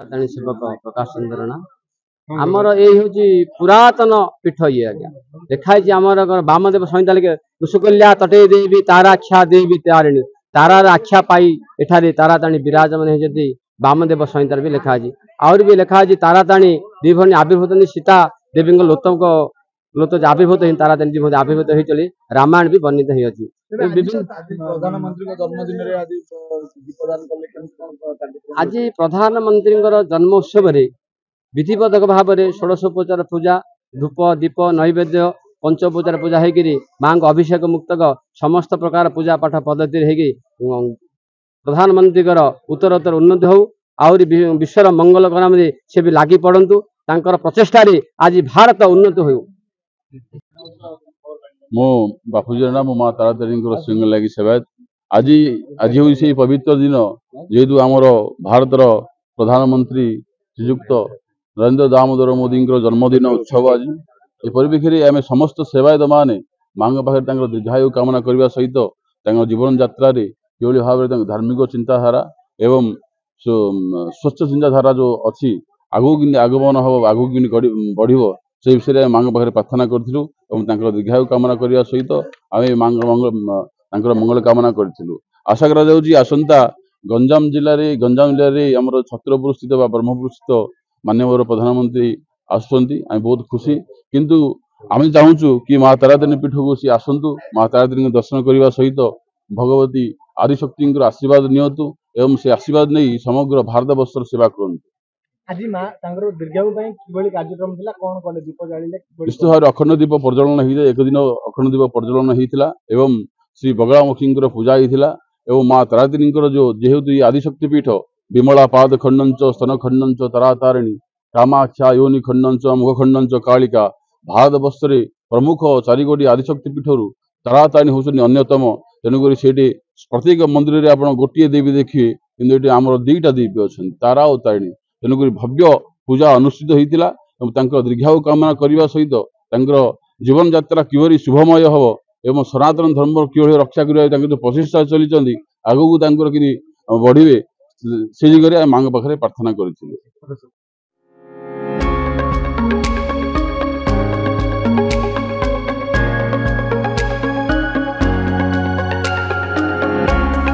ताणी सेवक प्रकाश चंद्र राणा आमर ये पुरातन पीठ ये आज्ञा देखाई आमर वामदेव संहिता लिखे कुशुकल्या तटे देवी ताराख्या देवी तारिणी तारार आख्या पाई एठारे ताराताणी विराजमान होती वामदेव संहितार भी लिखाई आउर भी लिखाई ताराताणी दिभणी आविर्भूत सीता देवी लोतक लोत आविर्भूत ही ताराताणी दिभणी आविर्भूत हो चली रामायण भी वर्णित ही अच्छी प्रधानमंत्री जन्मदिन आज प्रधानमंत्री जन्म उत्सव विधिवत भाव में षोडशोपचार पूजा धूप दीप नैवेद्य पंचोपचार पूजा होगी माँ अभिषेक मुक्तक समस्त प्रकार पूजा पाठ पद्धति होगी प्रधानमंत्री उत्तरोत्तर उन्नति हो आहरी विश्वर मंगल काम से भी लगी पड़तु तांकर प्रचेषा आज भारत उन्नति हो मो बापूजी ना मो माँ तारातारी श्रृंग लगी सेवायत आज आज हूँ से पवित्र दिन जेहेतु आमर भारत प्रधानमंत्री श्रीयुक्त नरेंद्र दामोदर मोदी जन्मदिन उत्सव आज ये परिप्रेक्षी आम समस्त सेवायत मैंने माँ पाखे दीर्घायु कामना करने सहित जीवन यात्रा कि भाव में धार्मिक चिंताधारा एवं स्वच्छ चिंताधारा जो अच्छी आगू कि आगमन हम आगू कि बढ़ से विषय माँ पाखे प्रार्थना करूँ दीर्घायु कामना करने सहित आम माँ मंगल कामना करूँ आशा करसंता गंजाम जिले में आम छत्रपुर स्थित ब्रह्मपुर स्थित माननीय प्रधानमंत्री आसुँच बहुत खुशी किंतु आम चाहूँ कि माँ तारातारिणी पीठ को सी आसतु माँ तारातारिणी दर्शन करने सहित भगवती आदिशक्ति आशीर्वाद नियंतु एवं से आशीर्वाद नहीं समग्र भारत वर्षर सेवा करूँ आज माँ दीर्घायु कार्यक्रम दीप जाले निश्चित भाव अखंड दीप प्रज्वलन होता एक दिन अखंड दीप प्रज्वलन होता एवं श्री बगलामुखी पूजा होता एवं माँ तारातारिणी जो जेहेतु आदिशक्ति पीठ विमला पाद खंडंच स्तन खंडंच तारातारिणी कामाख्या योनि खंडंच मुख खंडंच कालिका भारत वर्ष प्रमुख चारिगोटी आदिशक्ति पीठर तारातारिणी हूँ अन्यतम तेणुक से प्रत्येक मंदिर में आप गोटे देवी देखिए कि आमर दुईटा देवी अच्छा तारा और तारिणी तेणुक भव्य पूजा अनुष्ठित होता दीर्घायु कामना करने सहित जीवन यात्रा किभली शुभमय हम एवं सनातन धर्म किभली रक्षा करें प्रचेषा चली आगू कि बढ़े से दिगरे माँ पाखे प्रार्थना करूँ।